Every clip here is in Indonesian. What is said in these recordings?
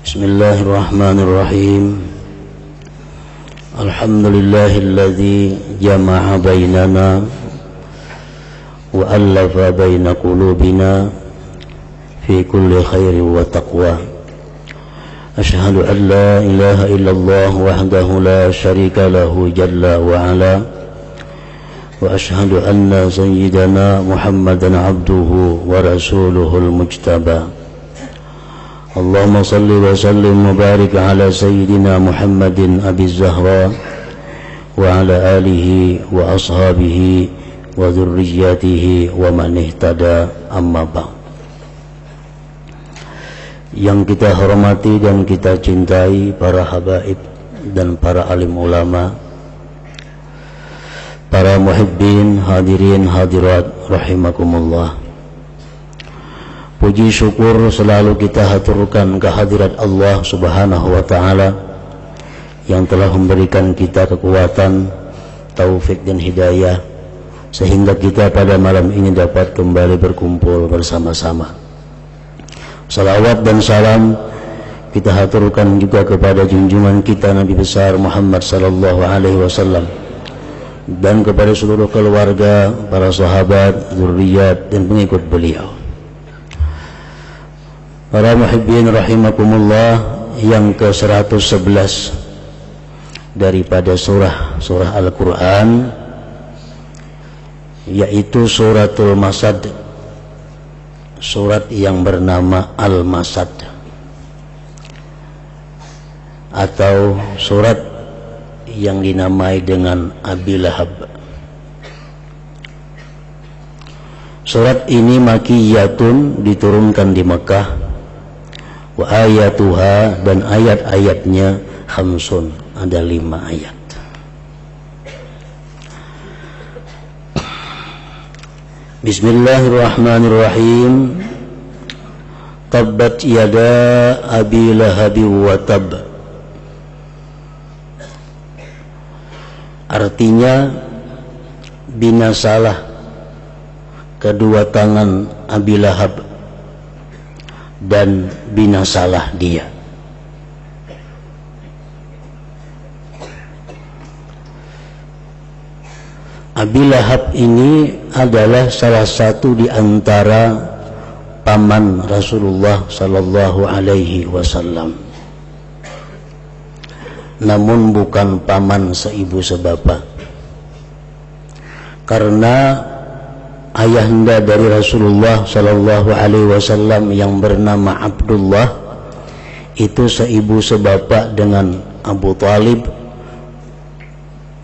Bismillahirrahmanirrahim. Alhamdulillahilladzi jama'a bainana wa allafa baina qulubina fi kulli khairin wa taqwa. Ashhadu an la ilaha illallah wahdahu la syarika lahu jalla wa ala. Wa ashhadu anna sayyidana Muhammadan abduhu wa rasuluhul mujtaba. Allahumma salli wa sallim wa barik ala sayyidina Muhammadin Abi Zahra wa ala alihi wa ashabihi wa dhurriyyatihi wa man ihtada, amma ba'd. Yang kita hormati dan kita cintai para habaib dan para alim ulama, para muhibbin, hadirin hadirat rahimakumullah. Puji syukur selalu kita haturkan kehadirat Allah Subhanahu wa ta'ala yang telah memberikan kita kekuatan, taufik dan hidayah sehingga kita pada malam ini dapat kembali berkumpul bersama-sama. Salawat dan salam kita haturkan juga kepada junjungan kita Nabi besar Muhammad sallallahu alaihi wasallam dan kepada seluruh keluarga, para sahabat, zuriat dan pengikut beliau. Para muhibbin rahimakumullah, yang ke-111 daripada surah Al-Quran, yaitu suratul Masad, surat yang bernama Al-Masad, atau surat yang dinamai dengan Abi Lahab. Surat ini makiyatun, diturunkan di Mekah. Wa ayatuha, dan ayat-ayatnya khamsun, ada 5 ayat. Bismillahirrahmanirrahim. Tabbat yada abi lahabi wa tab. Artinya, binasalah kedua tangan Abi Lahab dan binasalah dia. Abi Lahab ini adalah salah satu di antara paman Rasulullah sallallahu alaihi wasallam, namun bukan paman seibu sebapak, karena ayahanda dari Rasulullah sallallahu alaihi wasallam yang bernama Abdullah itu seibu sebapak dengan Abu Talib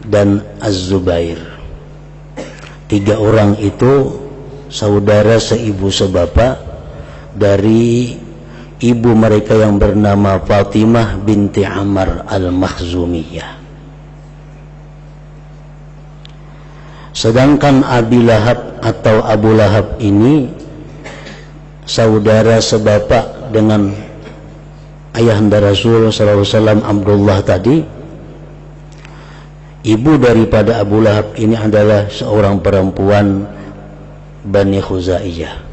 dan Az-Zubair. 3 orang itu saudara seibu sebapak dari ibu mereka yang bernama Fatimah binti Amr al-Makhzumiyah. Sedangkan Abi Lahab atau Abu Lahab ini saudara sebapak dengan ayahanda Rasul sallallahu alaihi wasallam Abdullah tadi. Ibu daripada Abu Lahab ini adalah seorang perempuan Bani Khuzaiyah.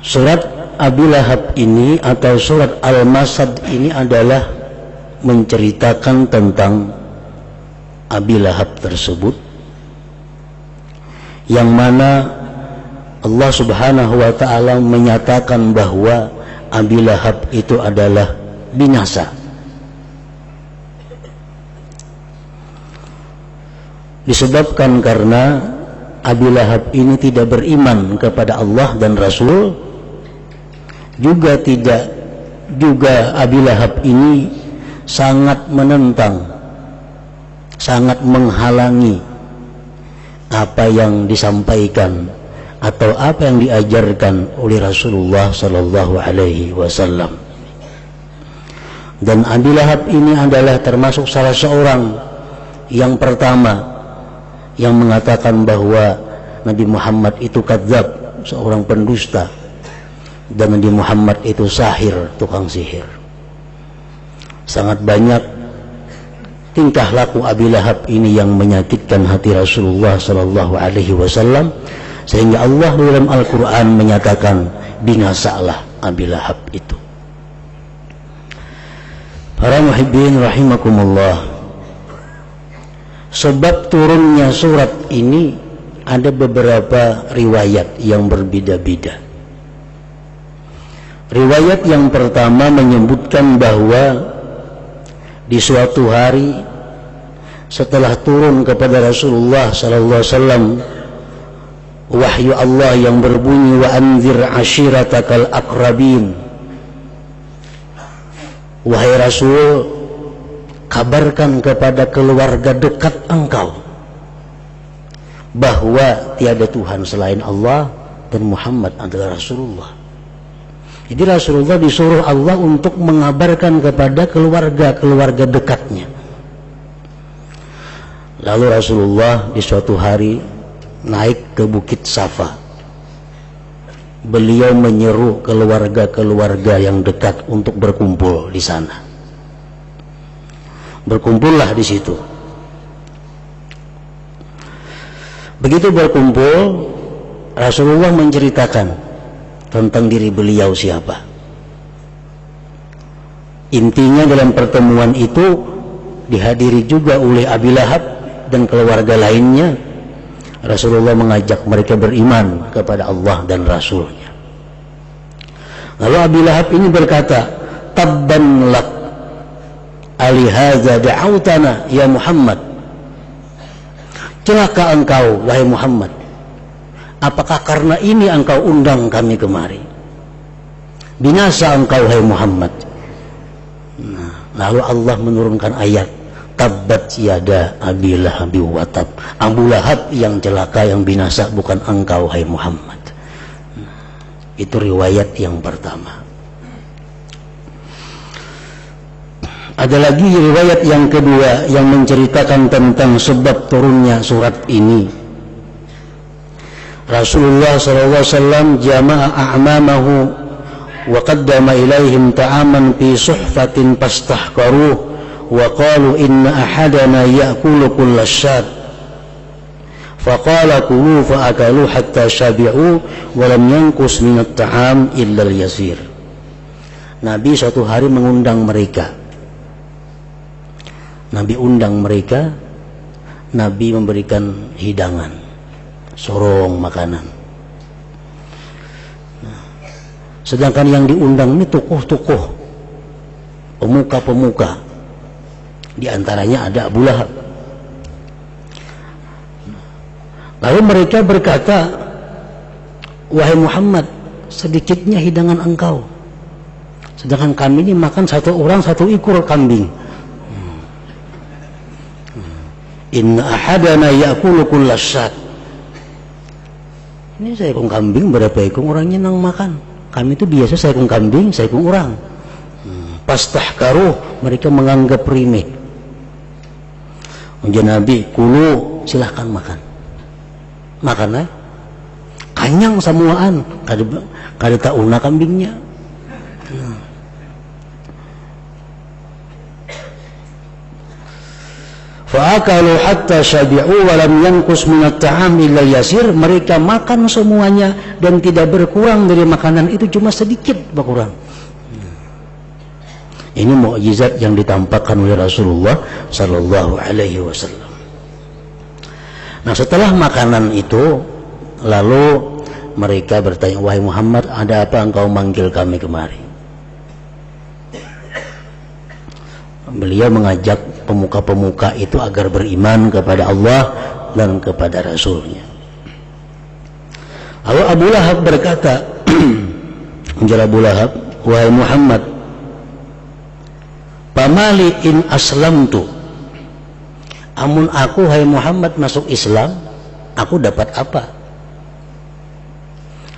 Surat Abi Lahab ini atau surat Al-Masad ini adalah menceritakan tentang Abi Lahab tersebut, yang mana Allah Subhanahu wa ta'ala menyatakan bahwa Abi Lahab itu adalah binasa. Disebabkan karena Abi Lahab ini tidak beriman kepada Allah dan Rasul, juga Abi Lahab ini sangat menentang, sangat menghalangi apa yang disampaikan atau apa yang diajarkan oleh Rasulullah sallallahu alaihi wasallam. Dan Abi Lahab ini adalah termasuk salah seorang yang pertama yang mengatakan bahwa Nabi Muhammad itu kadzab, seorang pendusta, dan Nabi Muhammad itu sahir, tukang sihir. Sangat banyak tingkah laku Abi Lahab ini yang menyakitkan hati Rasulullah sallallahu alaihi wasallam, sehingga Allah dalam Al-Qur'an menyatakan binasalah Abi Lahab itu. Para muhibbin rahimakumullah, sebab turunnya surat ini ada beberapa riwayat yang berbeda-beda. Riwayat yang pertama menyebutkan bahwa di suatu hari setelah turun kepada Rasulullah sallallahu alaihi wasallam wahyu Allah yang berbunyi wa anzir ashiratakal aqrabin, wahai Rasul, kabarkan kepada keluarga dekat engkau bahwa tiada Tuhan selain Allah dan Muhammad adalah Rasulullah. Jadi Rasulullah disuruh Allah untuk mengabarkan kepada keluarga dekatnya. Lalu Rasulullah di suatu hari naik ke Bukit Safa. Beliau menyeru keluarga yang dekat untuk berkumpul di sana. Berkumpullah di situ. Begitu berkumpul, Rasulullah menceritakan tentang diri beliau siapa. Intinya dalam pertemuan itu dihadiri juga oleh Abi Lahab dan keluarga lainnya. Rasulullah mengajak mereka beriman kepada Allah dan Rasulnya. Lalu Abi Lahab ini berkata, tabban lak alihadza da'autana ya Muhammad. Celaka engkau wahai Muhammad, apakah karena ini engkau undang kami kemari? Binasa engkau wahai Muhammad. Lalu Allah menurunkan ayat, tabbat yada Abi Lahab wa tab. Abu Lahab yang celaka, yang binasa, bukan engkau wahai Muhammad. Itu riwayat yang pertama. Ada lagi riwayat yang kedua yang menceritakan tentang sebab turunnya surat ini. Rasulullah SAW jama'a a'mamahu wa qaddama ilaihim ta'aman fi suhfatin pastahkaruh wa qalu inna ahadana ya'kulu kulla syad faqala kulu fa'akalu hatta syabi'u wa lam yankus minat ta'am illa al-yasir. Nabi suatu hari mengundang mereka. Nabi undang mereka, Nabi memberikan hidangan, sorong makanan. Sedangkan yang diundang ini tokoh-tokoh, pemuka-pemuka. Di antaranya ada Abu Lahab. Lalu mereka berkata, wahai Muhammad, sedikitnya hidangan engkau, sedangkan kami ini makan satu orang satu ekor kambing. Inna ahadana ya'kulu kulla syad. Ini seekor kambing berapa ekor orangnya nang makan. Kami itu biasa seekor kambing, seekor orang. Pastahkaruh, mereka menganggap remeh. Menjadi Nabi, kulu, silahkan makan. Makan kanyang samuaan, kada tauna kambingnya. Fa'akalu hatta syabi'u wa lam yankus minat ta'am illa yasir. Mereka makan semuanya dan tidak berkurang dari makanan itu, cuma sedikit berkurang. Ini mukjizat yang ditampakkan oleh Rasulullah sallallahu alaihi wasallam. Nah, setelah makanan itu, lalu mereka bertanya, wahai Muhammad, ada apa engkau manggil kami kemari? Beliau mengajak pemuka-pemuka itu agar beriman kepada Allah dan kepada Rasulnya. Lalu Abu Lahab berkata, menjawab Abu Lahab, wahai Muhammad, pamali in aslamtu, amun aku wahai Muhammad masuk Islam, aku dapat apa?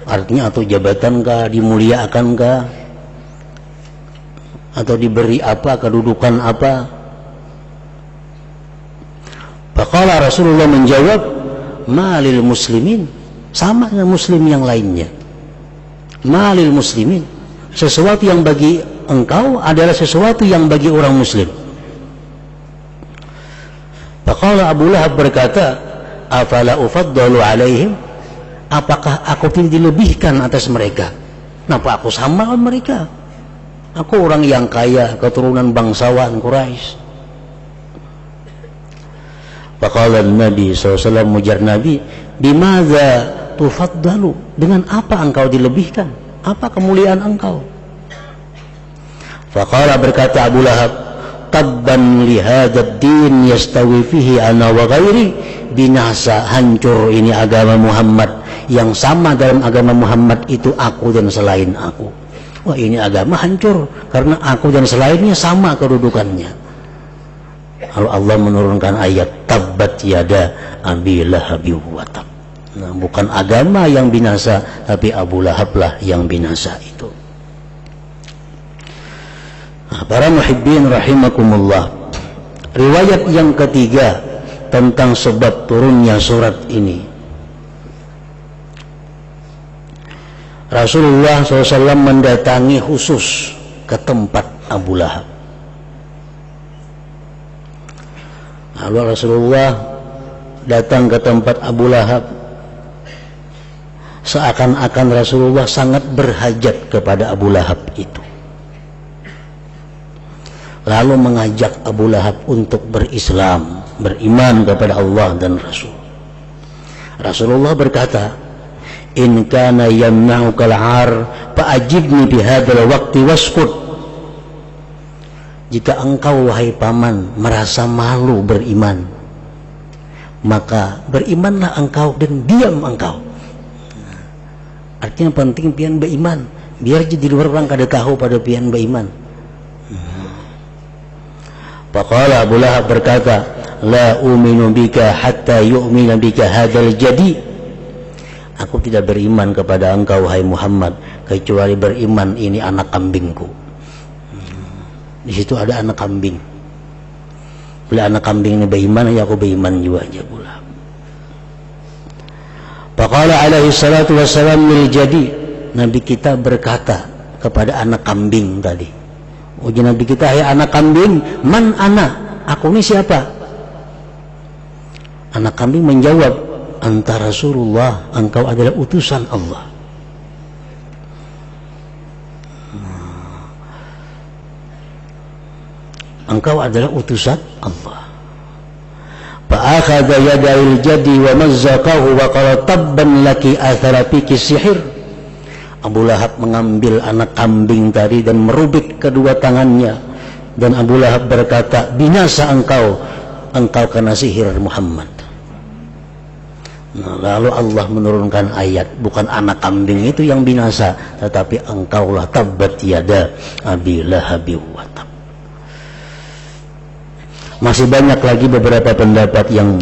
Artinya atau jabatan kah, dimuliakan kah, atau diberi apa, kedudukan apa? Faqala Rasulullah menjawab, malil muslimin, sama dengan muslim yang lainnya. Malil muslimin, sesuatu yang bagi engkau adalah sesuatu yang bagi orang muslim. Abu Lahab berkata, afala ufaddalu alaihim, apakah aku tidak dilebihkan atas mereka? Kenapa aku sama dengan mereka? Aku orang yang kaya, keturunan bangsawan Quraisy. Faqala Nabi SAW, mujar Nabi, bimadza tufaddalu, dengan apa engkau dilebihkan? Apa kemuliaan engkau? Faqala, berkata Abu Lahab, tabban li hadzal din yastawi fihi ana wa ghairi, binasa, hancur ini agama Muhammad, yang sama dalam agama Muhammad itu aku dan selain aku. Wah, ini agama hancur karena aku dan selainnya sama kedudukannya. Lalu Allah menurunkan ayat tabbat yada abi lahabi wa tab. Nah, bukan agama yang binasa, tapi Abu Lahab lah yang binasa itu. Nah, para muhibbin rahimakumullah, riwayat yang ketiga tentang sebab turunnya surat ini. Rasulullah SAW mendatangi khusus ke tempat Abu Lahab. Lalu Rasulullah datang ke tempat Abu Lahab, seakan-akan Rasulullah sangat berhajat kepada Abu Lahab itu. Lalu mengajak Abu Lahab untuk berislam, beriman kepada Allah dan Rasul. Rasulullah berkata, in kana yamna'ukal 'ar fa'ajibni bihadzal waqti waskut. Jika engkau wahai paman merasa malu beriman, maka berimanlah engkau dan diam engkau. Artinya penting pian beriman, biar jadi luar orang kada tahu pada pian beriman. Faqala Abu Lahab berkata, la uminu bika hatta yu'mina bika hadzal jadi. Aku tidak beriman kepada engkau wahai Muhammad kecuali beriman ini anak kambingku. Di situ ada anak kambing. Bila anak kambing ini beriman, ya aku beriman juga aja pula. Faqala alaihi salatu wassalam lil jadi, Nabi kita berkata kepada anak kambing tadi. Uji Nabi kita, hai anak kambing, man ana, aku ini siapa? Anak kambing menjawab, anta Rasulullah, engkau adalah utusan Allah. Engkau adalah utusan Allah. Fa'akhadha yada'il jadi wa mazzaqahu wa qala tabban laki athara fiki sihir. Abu Lahab mengambil anak kambing tadi dan merubik kedua tangannya, dan Abu Lahab berkata, binasa engkau kena sihir Muhammad. Nah, lalu Allah menurunkan ayat, bukan anak kambing itu yang binasa, tetapi engkaulah tabbat yada abi lahabi wa tab. Masih banyak lagi beberapa pendapat yang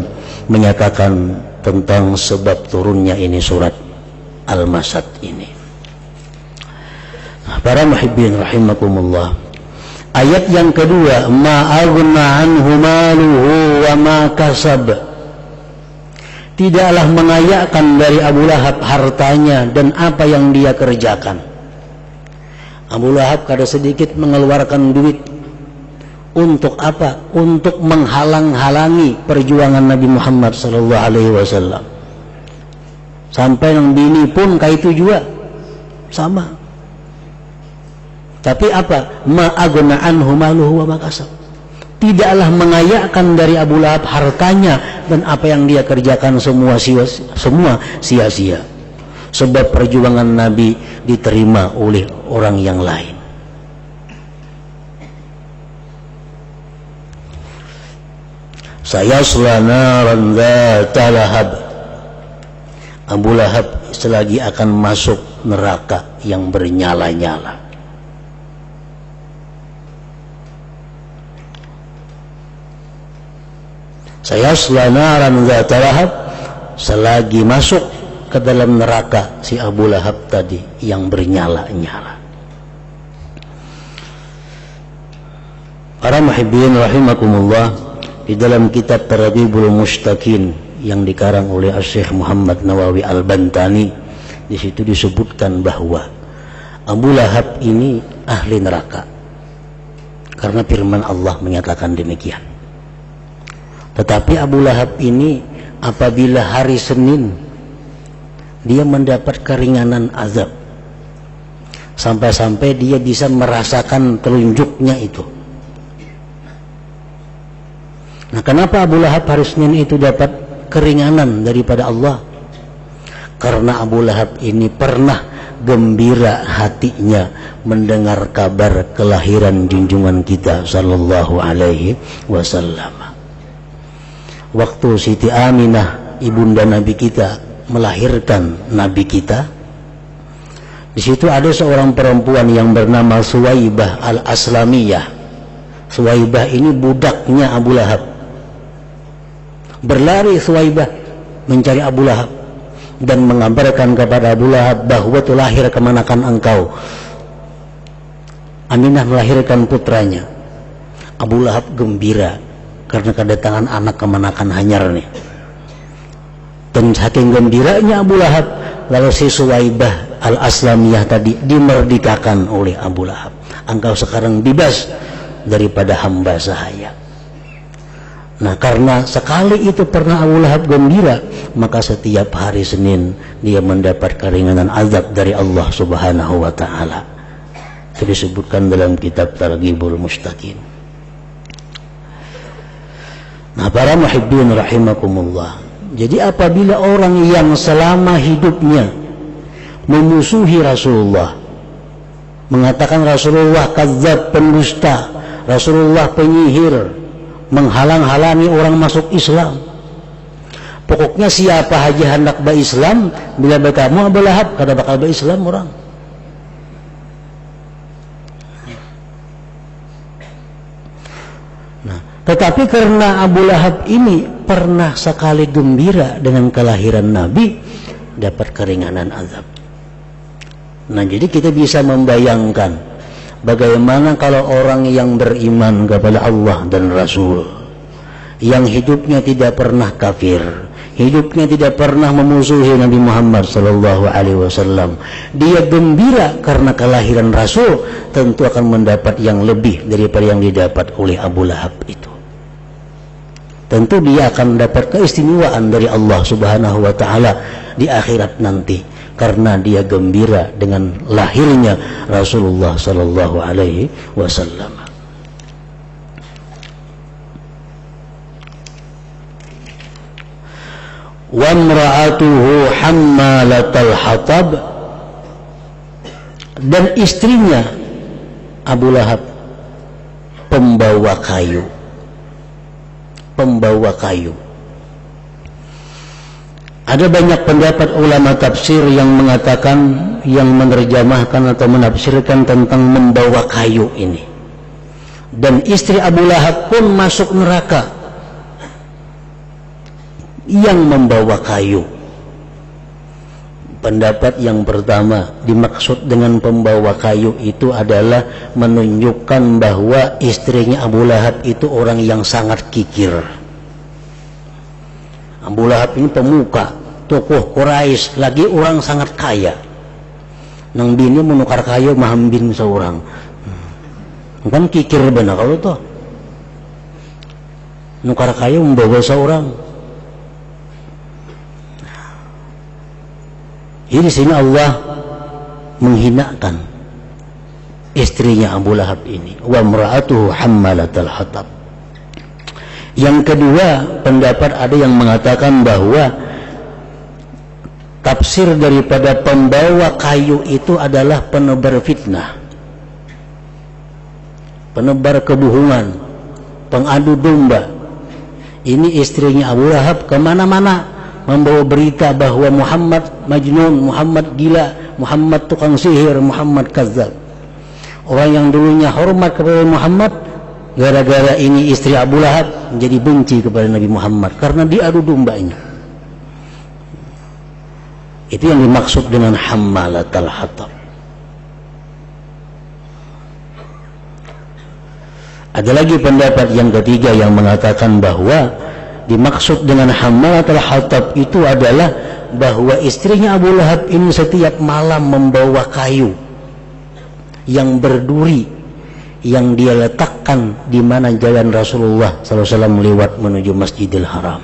menyatakan tentang sebab turunnya ini surat Al-Masad ini. Nah, para muhibbin rahimakumullah, ayat yang kedua, ma aghna anhu maluhu wa ma kasab, tidaklah mengayakkan dari Abu Lahab hartanya dan apa yang dia kerjakan. Abu Lahab kada sedikit mengeluarkan duit. Untuk apa? Untuk menghalang-halangi perjuangan Nabi Muhammad SAW. Sampai yang bini pun kayak itu juga sama. Tapi apa? Ma aghna anhu maluhu wa ma kasab. Tidaklah mengayakkan dari Abu Lahab hartanya dan apa yang dia kerjakan semua sia-sia. Sebab perjuangan Nabi diterima oleh orang yang lain. Sayasla naran dzata lahab. Abu Lahab selagi akan masuk neraka yang bernyala-nyala. Sayasla naran dzata lahab, selagi masuk ke dalam neraka si Abu Lahab tadi yang bernyala-nyala. Para muhibbin rahimakumullah, di dalam kitab Targhibul Mushtaqin yang dikarang oleh Syekh Muhammad Nawawi Al-Bantani, di situ disebutkan bahwa Abu Lahab ini ahli neraka karena firman Allah menyatakan demikian. Tetapi Abu Lahab ini apabila hari Senin dia mendapat keringanan azab, sampai-sampai dia bisa merasakan telunjuknya itu. Nah, kenapa Abu Lahab hari Senin itu dapat keringanan daripada Allah? Karena Abu Lahab ini pernah gembira hatinya mendengar kabar kelahiran junjungan kita sallallahu alaihi wasallam. Waktu Siti Aminah, ibunda Nabi kita, melahirkan Nabi kita, di situ ada seorang perempuan yang bernama Suwaibah al-Aslamiyah. Suwaibah ini budaknya Abu Lahab. Berlari Suwaibah mencari Abu Lahab dan mengabarkan kepada Abu Lahab bahwa telah lahir kemanakan engkau. Aminah melahirkan putranya. Abu Lahab gembira karena kedatangan anak kemanakan hanyar nih. Dan saking gembiranya Abu Lahab, lalu si Suwaibah al-Aslamiyah tadi dimerdekakan oleh Abu Lahab. Engkau sekarang bebas daripada hamba sahaya. Nah, karena sekali itu pernah Abu Lahab gembira, maka setiap hari Senin dia mendapat keringanan azab dari Allah Subhanahu wa taala. Itu disebutkan dalam kitab Targhibul Mustaqim. Nah, para muhibbin rahimakumullah. Jadi apabila orang yang selama hidupnya memusuhi Rasulullah, mengatakan Rasulullah kadzdzab, pendusta, Rasulullah penyihir, menghalang-halangi orang masuk Islam, pokoknya siapa aja hendak berislam, bila berkamu Abu Lahab kada bakal berislam orang. Nah, tetapi karena Abu Lahab ini pernah sekali gembira dengan kelahiran Nabi, dapat keringanan azab. Nah, jadi kita bisa membayangkan bagaimana kalau orang yang beriman kepada Allah dan Rasul, yang hidupnya tidak pernah kafir, hidupnya tidak pernah memusuhi Nabi Muhammad SAW, dia gembira karena kelahiran Rasul, tentu akan mendapat yang lebih daripada yang didapat oleh Abu Lahab itu. Tentu dia akan mendapat keistimewaan dari Allah Subhanahu wa taala di akhirat nanti, karena dia gembira dengan lahirnya Rasulullah sallallahu alaihi wasallam. Wa imra'atuhu hammalatal hatab, dan istrinya Abu Lahab pembawa kayu. Pembawa kayu. Ada banyak pendapat ulama tafsir yang mengatakan, yang menerjemahkan atau menafsirkan tentang membawa kayu ini. Dan istri Abu Lahab pun masuk neraka yang membawa kayu. Pendapat yang pertama, dimaksud dengan pembawa kayu itu adalah menunjukkan bahwa istrinya Abu Lahab itu orang yang sangat kikir. Abu Lahab ini pemuka, tokoh Quraisy, lagi orang sangat kaya. Nang bini menukar kayu mahambin seorang. Kan kikir benar kalau toh. Nukar kayu membawa seorang. Jadi sini Allah menghinakan istrinya Abu Lahab ini. Wa imra'atuhu hammalatal hatab. Yang kedua, pendapat ada yang mengatakan bahwa tafsir daripada pembawa kayu itu adalah penebar fitnah, penebar kebohongan, pengadu domba. Ini istrinya Abu Lahab kemana-mana membawa berita bahwa Muhammad majnun, Muhammad gila, Muhammad tukang sihir, Muhammad kadzdzab. Orang yang dulunya hormat kepada Muhammad, gara-gara ini istri Abu Lahab menjadi benci kepada Nabi Muhammad karena diadu dombanya. Itu yang dimaksud dengan hammalatal hatab. Ada lagi pendapat yang ketiga yang mengatakan bahwa dimaksud dengan hammalatul hatab itu adalah bahwa istrinya Abu Lahab ini setiap malam membawa kayu yang berduri, yang dia letakkan di mana jalan Rasulullah SAW lewat menuju Masjidil Haram.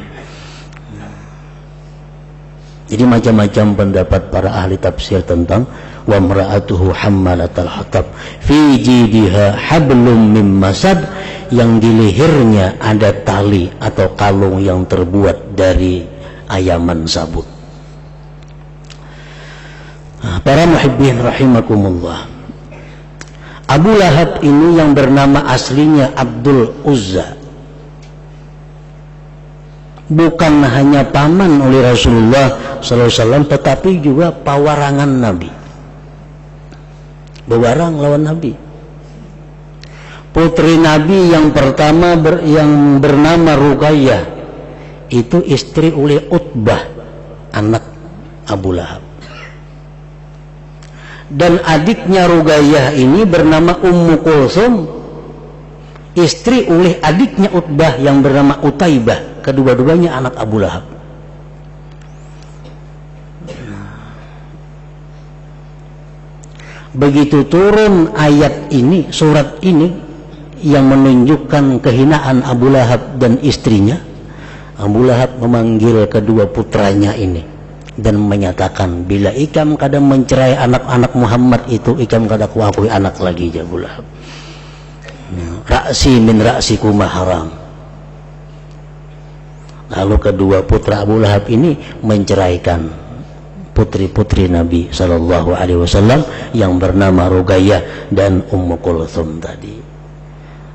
Jadi macam-macam pendapat para ahli tafsir tentang wa mra'atuhu hammalatal hatab fi jidiha hablum mim masad, yang di lehernya ada tali atau kalung yang terbuat dari ayaman sabut. Para muhibbin rahimakumullah, Abu Lahab ini yang bernama aslinya Abdul Uzza, bukan hanya paman oleh Rasulullah SAW, tetapi juga pawarangan Nabi, bewarang lawan Nabi. Putri Nabi yang pertama yang bernama Ruqayyah itu istri oleh Utbah, anak Abu Lahab. Dan adiknya Ruqayyah ini bernama Ummu Kulsum, istri oleh adiknya Utbah yang bernama Utaibah. Kedua-duanya anak Abu Lahab. Begitu turun ayat ini, surat ini yang menunjukkan kehinaan Abu Lahab dan istrinya, Abu Lahab memanggil kedua putranya ini dan menyatakan, bila ikam kadang mencerai anak-anak Muhammad itu, ikam kadang kuakui anak lagi ya Abu Lahab. Ra'si min ra'sikuma haram. Lalu kedua putra Abu Lahab ini menceraikan putri-putri Nabi Sallallahu Alaihi Wasallam yang bernama Ruqayyah dan Ummu Kulthum tadi.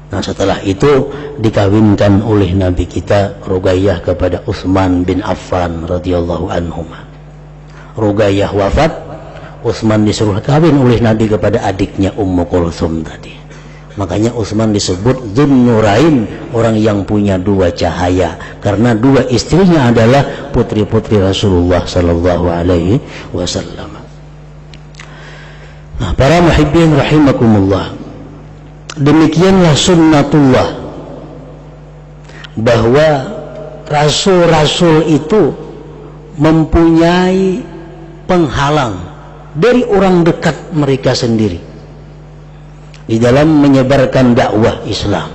Nah, setelah itu dikawinkan oleh Nabi kita Ruqayyah kepada Utsman bin Affan radhiyallahu anhu. Ruqayyah wafat, Utsman disuruh kawin oleh Nabi kepada adiknya Ummu Kulthum tadi. Makanya Utsman disebut Dzunnurain, orang yang punya dua cahaya, karena dua istrinya adalah putri-putri Rasulullah sallallahu alaihi wasallam. Nah, para muhibbin rahimakumullah, demikianlah sunnatullah, bahwa rasul-rasul itu mempunyai penghalang dari orang dekat mereka sendiri di dalam menyebarkan dakwah Islam.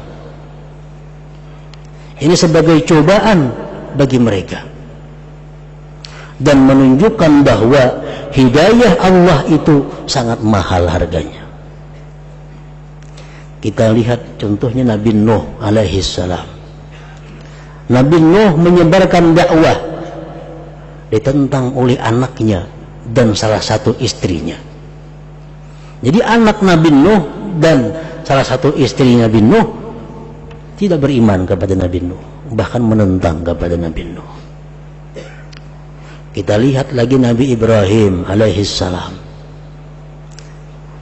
Ini sebagai cobaan bagi mereka dan menunjukkan bahwa hidayah Allah itu sangat mahal harganya. Kita lihat contohnya Nabi Nuh alaihi salam. Nabi Nuh menyebarkan dakwah ditentang oleh anaknya dan salah satu istrinya. Jadi anak Nabi Nuh dan salah satu istri Nabi Nuh tidak beriman kepada Nabi Nuh, bahkan menentang kepada Nabi Nuh. Kita lihat lagi Nabi Ibrahim alaihi salam.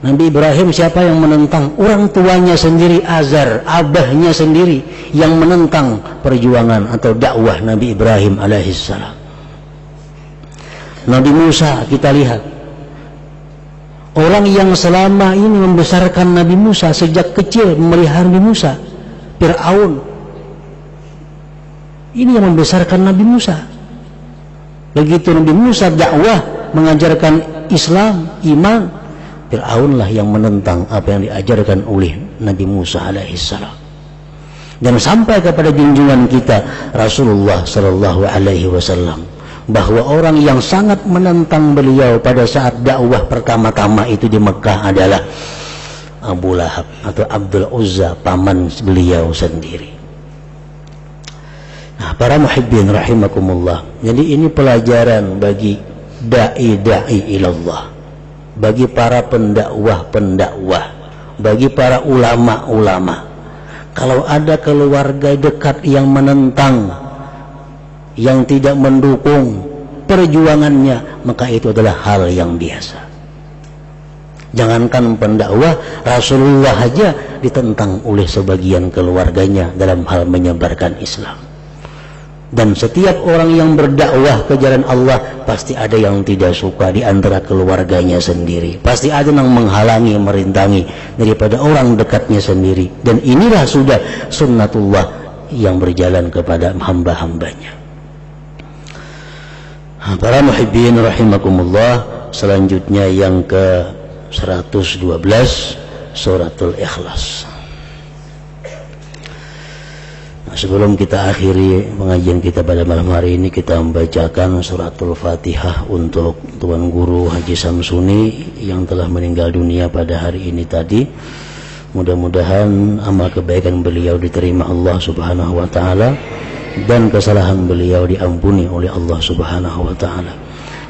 Nabi Ibrahim siapa yang menentang? Orang tuanya sendiri, Azar, abahnya sendiri yang menentang perjuangan atau dakwah Nabi Ibrahim alaihi salam. Nabi Musa kita lihat, orang yang selama ini membesarkan Nabi Musa sejak kecil, memelihara Nabi Musa, Fir'aun. Ini yang membesarkan Nabi Musa. Begitu Nabi Musa dakwah mengajarkan Islam, iman, Fir'aunlah yang menentang apa yang diajarkan oleh Nabi Musa alaihissalam. Dan sampai kepada junjungan kita Rasulullah sallallahu alaihi wasallam, bahwa orang yang sangat menentang beliau pada saat dakwah pertama-tama itu di Mekah adalah Abu Lahab atau Abdul Uzza, paman beliau sendiri. Nah, para muhibbin rahimakumullah, jadi ini pelajaran bagi da'i ilallah, bagi para pendakwah, bagi para ulama-ulama. Kalau ada keluarga dekat yang menentang, yang tidak mendukung perjuangannya, maka itu adalah hal yang biasa. Jangankan pendakwah, Rasulullah saja ditentang oleh sebagian keluarganya dalam hal menyebarkan Islam. Dan setiap orang yang berdakwah ke jalan Allah pasti ada yang tidak suka di antara keluarganya sendiri, pasti ada yang menghalangi, merintangi daripada orang dekatnya sendiri. Dan inilah sudah sunnatullah yang berjalan kepada hamba-hambanya. Para muhibbin rahimakumullah, selanjutnya yang ke 112 suratul Ikhlas. Sebelum kita akhiri pengajian kita pada malam hari ini, kita membacakan suratul Fatihah untuk Tuan Guru Haji Samsuni yang telah meninggal dunia pada hari ini tadi. Mudah-mudahan amal kebaikan beliau diterima Allah Subhanahu wa taala dan kesalahan beliau diampuni oleh Allah Subhanahu wa taala.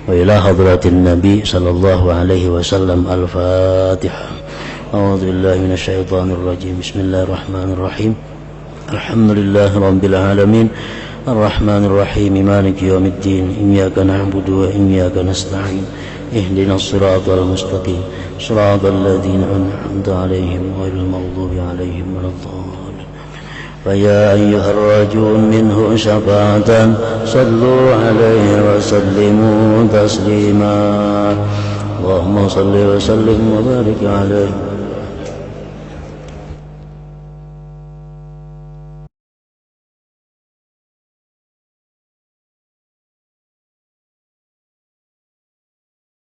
Wa ila hadratin Nabi sallallahu alaihi wasallam. Al-Fatihah. A'udzu billahi minasyaitonir rajim. Bismillahirrahmanirrahim. Alhamdulillah rabbil alamin. Arrahmanir rahim. Maliki yaumiddin. Iyyaka na'budu wa iyyaka nasta'in. Ihdinas siratal mustaqim. Siratal ladzina an'amta 'alaihim ghairil maghdubi 'alaihim waladdallin. Faya ayyuhar rajun minhu syafa'atan sallu 'alaihi wa sallimu taslima. Allahumma salli wa sallim wa barik 'alaihi